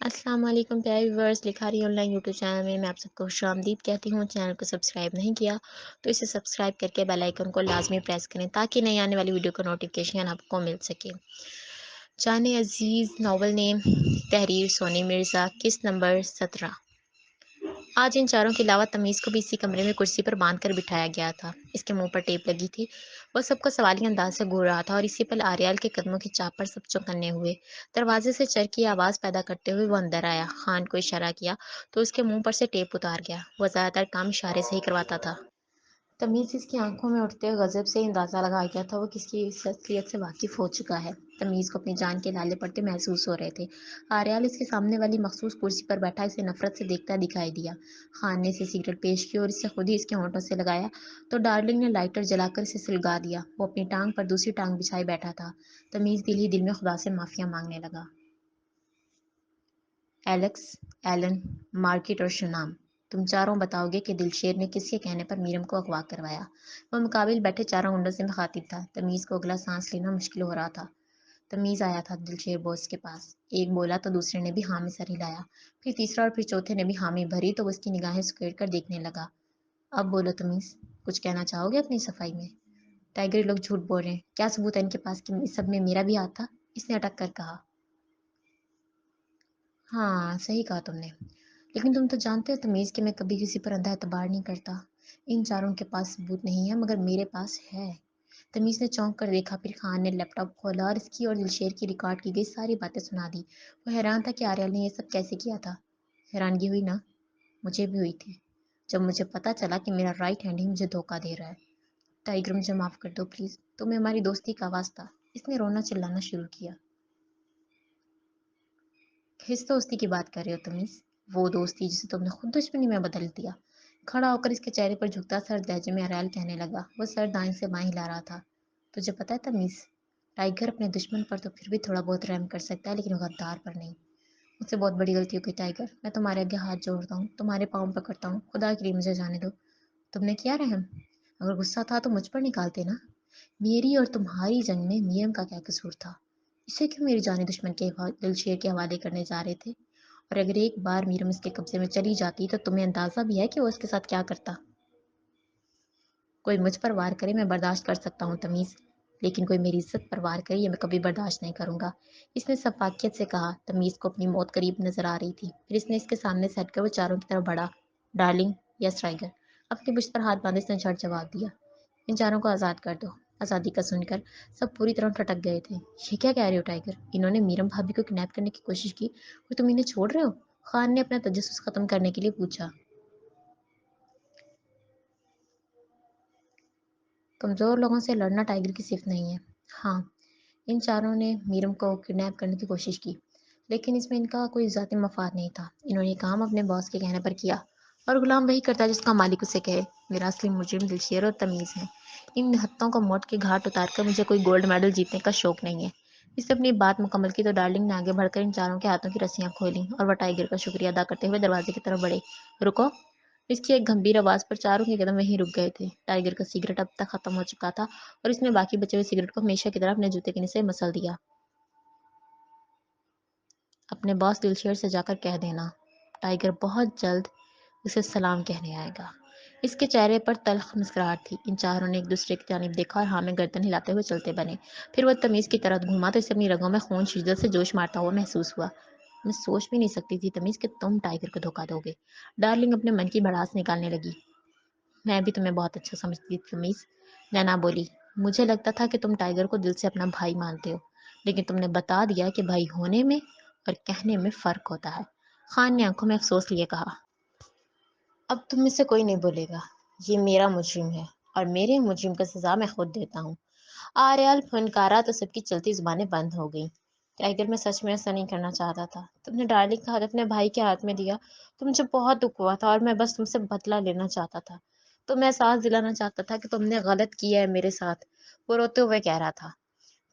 السلام علیکم پیارے ویورس، لکھاری آن لائن یوٹیوب چینل میں آپ سب کو خوش آمدید کہتی ہوں۔ چینل کو سبسکرائب نہیں کیا تو اسے سبسکرائب کر کے بیل آئیکن کو لازمی پریس کریں تاکہ نئی آنے والی ویڈیو کا نوٹیفیکیشن آپ کو مل سکے۔ جانے عزیز ناول نیم، تحریر سونی مرزا، قسط نمبر 17۔ آج ان چاروں کے علاوہ تمیز کو بھی اسی کمرے میں کرسی پر باندھ کر بٹھایا گیا تھا۔ اس کے منہ پر ٹیپ لگی تھی۔ وہ سب کو سوالی انداز سے گھور رہا تھا اور اسی پل آریال کے قدموں کی چاپ پر سب چوکنے ہوئے۔ دروازے سے چر کی آواز پیدا کرتے ہوئے وہ اندر آیا۔ خان کو اشارہ کیا تو اس کے منہ پر سے ٹیپ اتار گیا۔ وہ زیادہ تر کام اشارے سے ہی کرواتا تھا۔ تمیز اس کی آنکھوں میں اٹھتے غضب سے اندازہ لگا گیا تھا وہ کس کی شخصیت سے واقف ہو چکا ہے۔ تمیز کو اپنی جان کے لالے پڑتے محسوس ہو رہے تھے۔ آریال اس کے سامنے والی مخصوص کرسی پر بیٹھا اسے نفرت سے دیکھتا دکھائی دیا۔ خان نے اسے سگریٹ پیش کی اور اسے خود ہی اس کے ہونٹوں سے لگایا تو ڈارلنگ نے لائٹر جلا کر اسے سلگا دیا۔ وہ اپنی ٹانگ پر دوسری ٹانگ بچھائے بیٹھا تھا۔ تمیز دل ہی دل میں خدا سے معافیا مانگنے لگا۔ ایلیکس، ایلن، مارگریٹ اور شنام، تم چاروں بتاؤ گے کہ دلشیر نے کس کے کہنے پر میرم کو اغوا کروایا؟ وہ مقابل بیٹھے چاروں گنڈوں سے مخاطب تھا۔ تمیز کو اگلا سانس لینا مشکل ہو رہا تھا۔ تمیز آیا تھا دلشیر بوس کے پاس۔ ایک بولا تو دوسرے نے بھی ہاں میں سر ہلایا۔ پھر تیسرا اور پھر چوتھے نے بھی حامی بھری تو وہ اس کی نگاہیں سکیڑ کر دیکھنے لگا۔ اب بولو تمیز، کچھ کہنا چاہو گے اپنی صفائی میں؟ ٹائیگر لوگ جھوٹ بول رہے ہیں، کیا ثبوت ہے ان کے پاس کہ اس سب میں میرا بھی ہاتھ تھا؟ اس نے اٹک کر کہا۔ ہاں صحیح کہا تم نے، لیکن تم تو جانتے ہو تمیز کہ میں کبھی کسی پر اندھا اعتبار نہیں کرتا۔ ان چاروں کے پاس ثبوت نہیں ہے مگر میرے پاس ہے۔ تمیز نے چونک کر دیکھا، پھر خان نے لیپ ٹاپ کھولا اور اس کی اور دلشیر کی ریکارڈ کی گئی ساری باتیں سنا دی۔ وہ حیران تھا کہ آریال نے یہ سب کیسے کیا تھا۔ حیرانگی ہوئی نا؟ مجھے بھی ہوئی تھی جب مجھے پتا چلا کہ میرا رائٹ ہینڈ ہی مجھے دھوکہ دے رہا ہے۔ ٹائیگر مجھے معاف کر دو پلیز، تمہیں ہماری دوستی کا واسطہ۔ اس نے رونا چلانا شروع کیا۔ کس دوستی کی بات کر رہے ہو تمیز؟ وہ دوستی جسے تم نے خود دشمنی میں بدل دیا۔ کھڑا ہو کر اس کے چہرے پر جھکتا سر لہجے میں آریال کہنے لگا۔ وہ سر دائیں سے بائیں ہلا رہا تھا۔ تجھے پتا ہے تمیز، ٹائیگر اپنے دشمن پر تو پھر بھی تھوڑا بہت رحم کر سکتا ہے لیکن غدار پر نہیں۔ مجھ سے بہت بڑی غلطی ہو گئی ٹائیگر، میں تمہارے آگے ہاتھ جوڑتا ہوں، تمہارے پاؤں پکڑتا ہوں، خدا کے لیے مجھے جانے دو۔ تم نے کیا رحم؟ اگر غصہ تھا تو مجھ پر نکالتے نا۔ میری اور تمہاری جنگ میں میرم کا کیا قصور تھا؟ اسے کیوں میری جان دشمن کے دلشیر کے حوالے کرنے جا رہے تھے؟ اور اگر ایک بار میرم اس کے قبضے میں چلی جاتی تو تمہیں اندازہ بھی ہے کہ وہ اس کے ساتھ کیا کرتا؟ کوئی مجھ پر وار کرے میں برداشت کر سکتا ہوں تمیز، لیکن کوئی میری عزت پر وار کرے یہ میں کبھی برداشت نہیں کروں گا۔ اس نے سفاکیت سے کہا۔ تمیز کو اپنی موت قریب نظر آ رہی تھی۔ پھر اس نے اس کے سامنے سے ہٹ کر وہ چاروں کی طرف بڑھا۔ ڈارلنگ، یس ٹائیگر، اپنی پشت پر ہاتھ باندھے اس نے جھٹ جواب دیا۔ ان چاروں کو آزاد کر دو۔ آزادی کا سن کر سب پوری طرح ٹھٹک گئے تھے۔ یہ کیا کہہ رہے ہو ٹائیگر؟ انہوں نے میرم بھابھی کو کڈنیپ کرنے کی کوشش کی اور تم انہیں چھوڑ رہے ہو؟ خان نے اپنا تجسس ختم کرنے کے لیے پوچھا۔ کمزور لوگوں سے لڑنا ٹائیگر کی صفت نہیں ہے۔ ہاں، ان چاروں نے میرم کو کڈنیپ کرنے کی کوشش کی لیکن اس میں ان کا کوئی ذاتی مفاد نہیں تھا۔ انہوں نے کام اپنے باس کے کہنے پر کیا اور غلام وہی کرتا جس کا مالک اسے کہے۔ میرا اصلی مجرم دلشیر اور تمیز ہے۔ ان ہتھوں کو موت کے گھاٹ اتار کر مجھے کوئی گولڈ میڈل جیتنے کا شوق نہیں ہے۔ اس نے اپنی بات مکمل کی تو ڈارلنگ نے آگے بڑھ کر ان چاروں کے ہاتھوں کی رسیاں کھولیں اور وہ ٹائیگر کا شکریہ ادا کرتے ہوئے دروازے کی طرف بڑھے۔ رکو! اس کی ایک گمبھیر آواز پر چاروں کے قدم وہیں رک گئے تھے۔ ٹائیگر کا سگریٹ اب تک ختم ہو چکا تھا اور اس نے باقی بچے ہوئے سگریٹ کو ہمیشہ کی طرح اپنے جوتے کے نیچے مسل دیا۔ اپنے باس دلشیر سے جا کر کہہ دینا ٹائیگر بہت جلد اسے سلام کہنے آئے گا۔ اس کے چہرے پر تلخ مسکراہٹ تھی۔ ان چاروں نے ایک دوسرے کی جانب دیکھا اور ہاں میں گردن ہلاتے ہوئے چلتے بنے۔ پھر وہ تمیز کی طرف گھوما تو اسے اپنی رگوں میں خون شدت سے جوش مارتا ہوا محسوس ہوا۔ میں سوچ بھی نہیں سکتی تھی تمیز کہ تم ٹائیگر کو دھوکہ دو گے۔ ڈارلنگ اپنے من کی بھڑاس نکالنے لگی۔ میں بھی تمہیں بہت اچھا سمجھتی تھی تمیز، نینا بولی۔ مجھے لگتا تھا کہ تم ٹائیگر کو دل سے اپنا بھائی مانتے ہو لیکن تم نے بتا دیا کہ بھائی ہونے میں اور کہنے میں فرق ہوتا ہے۔ خان نے آنکھوں میں افسوس لیے کہا۔ اب تم میں سے کوئی نہیں بولے گا۔ یہ میرا مجرم ہے اور میرے مجرم کا سزا میں خود دیتا ہوں۔ آریال فنکارا تو سب کی چلتی زبانیں بند ہو گئیں۔ ٹائیگر میں سچ میں ایسا نہیں کرنا چاہتا تھا۔ تم نے ڈارلنگ کا ہاتھ اپنے بھائی کے ہاتھ میں دیا تو مجھے بہت دکھ ہوا تھا اور میں بس تم سے بدلہ لینا چاہتا تھا۔ تمہیں احساس دلانا چاہتا تھا کہ تم نے غلط کیا ہے میرے ساتھ۔ وہ روتے ہوئے کہہ رہا تھا۔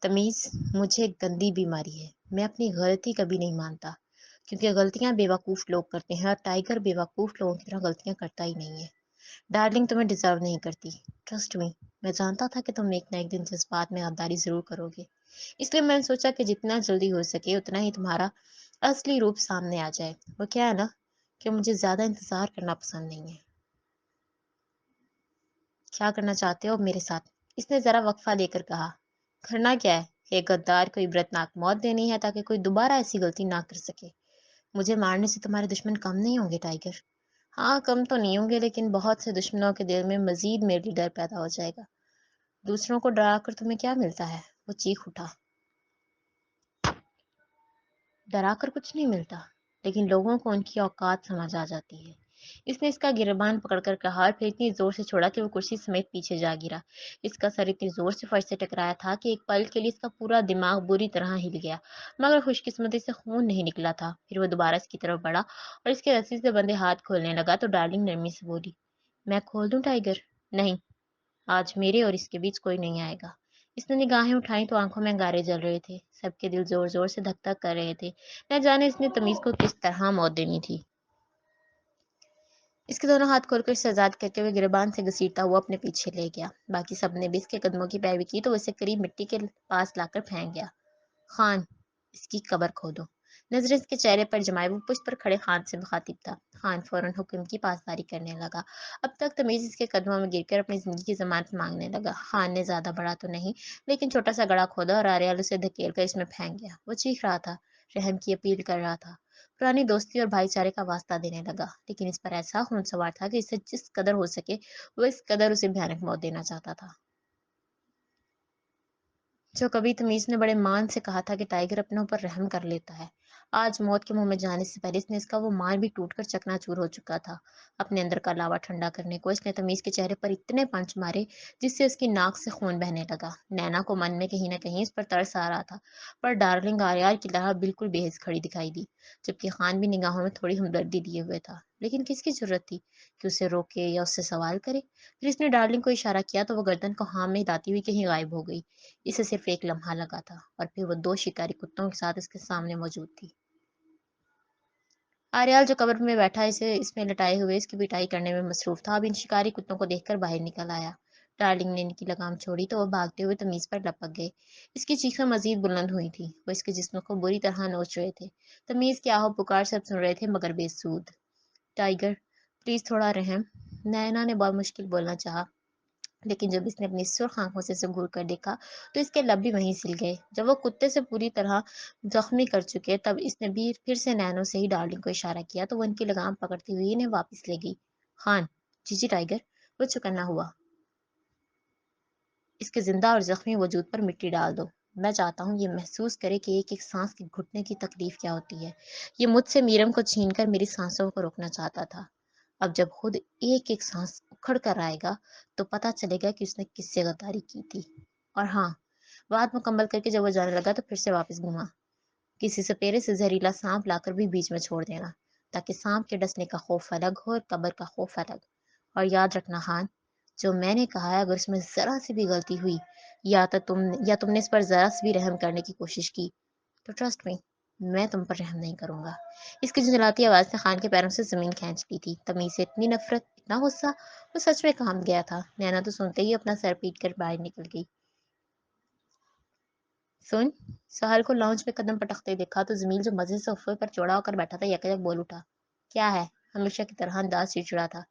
تمیز، مجھے ایک گندی بیماری ہے، میں اپنی غلطی کبھی نہیں مانتا کیونکہ غلطیاں بیوقوف لوگ کرتے ہیں اور ٹائیگر بیوقوف لوگوں کی طرح غلطیاں کرتا ہی نہیں ہے۔ ڈارلنگ تمہیں ڈیزرو نہیں کرتی، ٹرسٹ می۔ میں جانتا تھا کہ تم ایک نہ ایک دن جذبات میں غداری ضرور کرو گے، اس لیے میں نے سوچا کہ جتنا جلدی ہو سکے اتنا ہی تمہارا اصلی روپ سامنے آ جائے۔ وہ کیا ہے نا کہ مجھے زیادہ انتظار کرنا پسند نہیں ہے۔ کیا کرنا چاہتے ہو میرے ساتھ؟ اس نے ذرا وقفہ لے کر کہا۔ کرنا کیا ہے؟ ایک غدار کو عبرتناک موت دینی ہے تاکہ کوئی دوبارہ ایسی غلطی نہ کر سکے۔ مجھے مارنے سے تمہارے دشمن کم نہیں ہوں گے ٹائیگر؟ ہاں کم تو نہیں ہوں گے، لیکن بہت سے دشمنوں کے دل میں مزید میرے لیے ڈر پیدا ہو جائے گا۔ دوسروں کو ڈرا کر تمہیں کیا ملتا ہے؟ وہ چیخ اٹھا۔ ڈرا کر کچھ نہیں ملتا، لیکن لوگوں کو ان کی اوقات سمجھ آ جاتی ہے۔ اس نے اس کا گریبان پکڑ کر کہا اور پھر اتنی زور سے چھوڑا کہ وہ کرسی سمیت پیچھے جا گرا۔ اس کا سر اتنی زور سے فرش سے ٹکرایا تھا کہ ایک پل کے لیے اس کا پورا دماغ بری طرح ہل گیا، مگر خوش قسمتی سے خون نہیں نکلا تھا۔ پھر وہ دوبارہ اس کی طرف بڑھا اور اس کے رسی سے بندھے ہاتھ کھولنے لگا تو ڈارلنگ نرمی سے بولی، میں کھول دوں ٹائیگر؟ نہیں، آج میرے اور اس کے بیچ کوئی نہیں آئے گا۔ اس نے نگاہیں اٹھائیں تو آنکھوں میں انگارے جل رہے تھے، سب کے دل زور زور سے دھک دھک کر رہے تھے۔ نہ جانے اس نے تمیز کو کس طرح موت دینی تھی۔ اس کے دونوں ہاتھ کھول کر اسے آزاد کرتے ہوئے گریبان سے گھسیٹتا ہوا اپنے پیچھے لے گیا۔ باقی سب نے بھی اس کے قدموں کی پیروی کی تو وہ اسے قریب مٹی کے پاس لا کر پھینک گیا۔ خان، اس کی قبر کھودو۔ نظریں اس کے چہرے پر جمائے وہ پشت پر کھڑے خان سے مخاطب تھا۔ خان فوراً حکم کی پاسداری کرنے لگا۔ اب تک تمیز اس کے قدموں میں گر کر اپنی زندگی کی ضمانت مانگنے لگا۔ خان نے زیادہ بڑا تو نہیں لیکن چھوٹا سا گڑھا کھودا اور آریال اسے دھکیل کر اس میں پھینک گیا۔ وہ چیخ رہا تھا، رحم کی اپیل کر رہا تھا، پرانی دوستی اور بھائی چارے کا واسطہ دینے لگا، لیکن اس پر ایسا خون سوار تھا کہ اسے جس قدر ہو سکے وہ اس قدر اسے بھیانک موت دینا چاہتا تھا۔ جو کبھی تمیز نے بڑے مان سے کہا تھا کہ ٹائیگر اپنوں پر رحم کر لیتا ہے، آج موت کے منہ میں جانے سے پہلے اس کا وہ مان بھی ٹوٹ کر چکنا چور ہو چکا تھا۔ اپنے اندر کا لاوا ٹھنڈا کرنے کو اس نے تمیز کے چہرے پر اتنے پنچ مارے جس سے اس کی ناک سے خون بہنے لگا۔ نینا کو من میں کہیں نہ کہیں اس پر ترس آ رہا تھا، پر ڈارلنگ آریال کی طرح بالکل بے حس کھڑی دکھائی دی، جبکہ خان بھی نگاہوں میں تھوڑی ہمدردی لیے ہوئے تھا۔ لیکن کس کی ضرورت تھی کہ اسے روکے یا اس سے سوال کرے؟ پھر اس نے ڈارلنگ کو اشارہ کیا تو وہ گردن کو ہاں میں ہلاتی ہوئی کہیں غائب ہو گئی۔ اسے صرف ایک لمحہ لگا تھا اور پھر وہ دو شکاری کتوں کے ساتھ اس کے سامنے موجود تھی۔ آریال جو قبر میں بیٹھا اس میں لٹائے ہوئے اس کی پٹائی کرنے میں مصروف تھا، اب ان شکاری کتوں کو دیکھ کر باہر نکل آیا۔ ڈارلنگ نے ان کی لگام چھوڑی تو وہ بھاگتے ہوئے تمیز پر لپک گئے۔ اس کی چیخیں مزید بلند ہوئی تھیں، وہ اس کے جسم کو بری طرح نوچ رہے تھے۔ تمیز کی آہو پکار سب سن رہے تھے مگر بے سود۔ ٹائیگر، پلیز تھوڑا رحم، نینا نے بہت مشکل بولنا چاہا، لیکن جب اس نے اپنی سرخ آنکھوں سے اسے گھور کر دیکھا تو اس کے لب بھی وہیں سل گئے۔ جب وہ کتے سے پوری طرح زخمی کر چکے تب اس نے بھی پھر سے نینوں سے ہی ڈارلنگ کو اشارہ کیا تو وہ ان کی لگام پکڑتی ہوئی انہیں واپس لے گئی۔ خان، جی ٹائیگر، وہ چکنا ہوا، اس کے زندہ اور زخمی وجود پر مٹی ڈال دو۔ میں چاہتا ہوں یہ محسوس کرے کہ ایک ایک سانس کے گھٹنے کی تکلیف کیا ہوتی ہے۔ یہ مجھ سے میرم کو چھین کر میری سانسوں کو روکنا چاہتا تھا۔ اب جب خود ایک ایک سانس اکھڑ کر آئے گا تو پتہ چلے گا کہ اس نے کس سے غداری کی تھی۔ اور ہاں، بات مکمل کر کے جب وہ جانے لگا تو پھر سے واپس گھوما، کسی سپیرے سے زہریلا سانپ لا کر بھی بیچ میں چھوڑ دینا تاکہ سانپ کے ڈسنے کا خوف الگ ہو اور قبر کا خوف الگ۔ اور یاد رکھنا خان، جو میں نے کہا ہے اگر اس میں ذرا سی بھی غلطی ہوئی یا تم نے اس پر ذرا سی بھی رحم کرنے کی کوشش کی تو ٹرسٹ می، میں تم پر رحم نہیں کروں گا۔ اس کی جھنجھلاتی آواز نے خان کے پیروں سے زمین کھینچ لی تھی۔ تمیز سے اتنی نفرت، اتنا غصہ، وہ سچ میں کام گیا تھا۔ نینا تو سنتے ہی اپنا سر پیٹ کر باہر نکل گئی۔ سن، سہل کو لاؤنج میں قدم پٹکتے دیکھا تو جمیل جو مزے سے صوفے پر چوڑا ہو کر بیٹھا تھا یکجک بول اٹھا، کیا ہے؟ ہمیشہ کی طرح انداز چڑچڑا تھا۔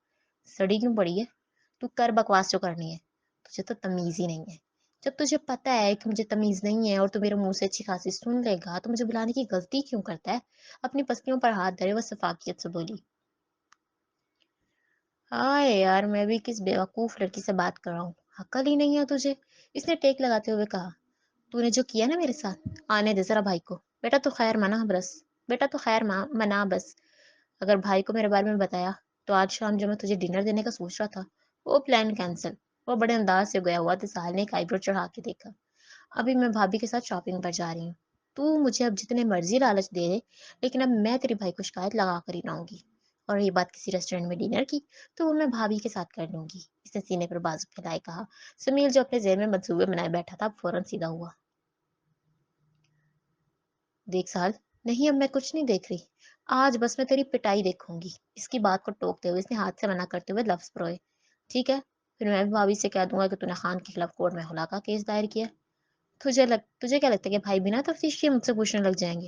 سڑی کیوں پڑی ہے؟ تو کر بکواس جو کرنی ہے، تجھے تو تمیز ہی نہیں ہے۔ جب تجھے پتا ہے کہ مجھے تمیز نہیں ہے اور تو میرے منہ سے اچھی خاصی سن لے گا تو مجھے بلانے کی غلطی کیوں کرتا ہے؟ اپنی پسلیوں پر ہاتھ دھرے وہ شفاقیت سے بولی۔ ہائے یار، میں بھی کس بیوقوف لڑکی سے بات کر رہا ہوں، عقل ہی نہیں ہے تجھے، اس نے ٹیک لگاتے ہوئے کہا۔ تو نے جو کیا نا میرے ساتھ، آنے دے ذرا بھائی کو، بیٹا تو خیر منا بس۔ اگر بھائی کو میرے بارے میں بتایا تو آج شام جو میں تجھے ڈنر دینے کا سوچ رہا تھا وہ پلان کینسل۔ وہ بڑے انداز سے گیا ہوا تو سہل نے ایک آئی برو چڑھا کے دیکھا۔ ابھی میں بھابھی کے ساتھ شاپنگ پر جا رہی ہوں، تو مجھے اب جتنے مرضی لالچ دے دے لیکن اب میں تیری بھائی کو شکایت لگا کر ہی رہوں گی۔ اور یہ بات کسی ریسٹورینٹ میں ڈنر کی تو وہ میں بھابھی کے ساتھ کر لوں گی، اس نے سینے پر بازو پھیلائے کہا۔ سمیل جو اپنے ذہن میں منصوبے بنائے بیٹھا تھا فوراً سیدھا ہوا۔ دیکھ سال، نہیں اب میں کچھ نہیں دیکھ رہی، آج بس میں تیری پٹائی دیکھوں گی۔ اس کی بات کو ٹوکتے ہوئے اس نے ہاتھ سے منع کرتے ہوئے لفظ پروئے۔ ٹھیک ہے، پھر میں بھی بھابھی سے کہہ دوں گا کہ تو نے خان کے خلاف کورٹ میں خلا کا کیس دائر کیا۔ تجھے کیا لگتا ہے کہ بھائی بنا تفتیش کے مجھ سے پوچھنے لگ جائیں گے؟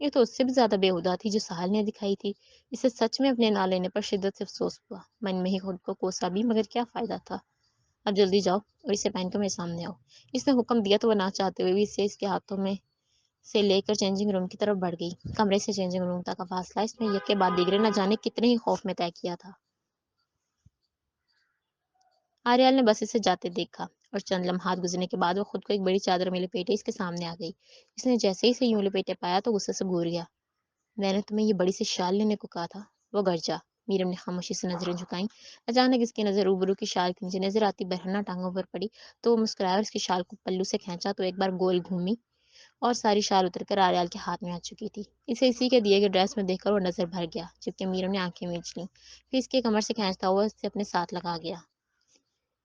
یہ تو اس سے بھی زیادہ بےہودہ تھی جو ساحل نے دکھائی تھی۔ اسے سچ میں اپنے نہ لینے پر شدت سے افسوس ہوا، من میں ہی خود کو کوسا بھی، مگر کیا فائدہ تھا؟ اب جلدی جاؤ اور اسے پہن کر میرے سامنے آؤ۔ اس نے حکم دیا تو وہ نہ چاہتے ہوئے بھی اسے اس کے ہاتھوں میں سے لے کر چینجنگ روم کی طرف بڑھ گئی۔ کمرے سے چینجنگ روم تک کا فاصلہ اس نے یک کے بعد دیگرے نہ جانے کتنے ہی خوف میں طے کیا تھا۔ آریال نے بس اسے جاتے دیکھا اور چند لمحات گزرنے کے بعد وہ خود کو ایک بڑی چادر میں لپیٹے اس کے سامنے آ گئی۔ اس نے جیسے ہی اسے یوں لپیٹے پایا تو غصے سے گھور گیا۔ میں نے تمہیں یہ بڑی سی شال لینے کو کہا تھا، وہ گرجا۔ میرم نے خاموشی سے نظریں جھکائیں۔ اچانک اس کی نظر روبرو کی شال کے نیچے نظر آتی برہنہ ٹانگوں پر پڑی تو وہ مسکرایا اور اس کی شال کو پلو سے کھینچا تو ایک بار گول گھومی اور ساری شال اتر کر آریال کے ہاتھ میں آ چکی تھی۔ اسے اسی کے دیے گئے ڈریس میں دیکھ کر وہ نظر بھر گیا، جبکہ میرم نے آنکھیں میچ لیں۔ پھر اس کے کمر سے کھینچتا ہوا اسے اپنے ساتھ لگا گیا۔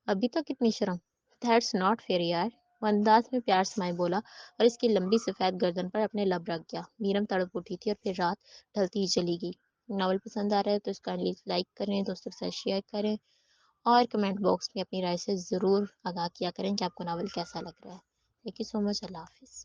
ابھی تک اتنی شرم؟ دیٹس ناٹ فیئر یار، وہ انداز میں پیار سمائے بولا اور اس کی لمبی سفید گردن پر اپنے لب رکھ گیا۔ میرم تڑپ اٹھی تھی اور پھر رات ڈھلتی ہی چلی گئی۔ ناول پسند آ رہا ہے تو اس کا لائک کریں، دوستوں کے ساتھ شیئر کریں اور کمنٹ باکس میں اپنی رائے سے ضرور آگاہ کیا کریں کہ آپ کو ناول کیسا لگ رہا ہے۔ تھینک یو سو مچ، اللہ حافظ۔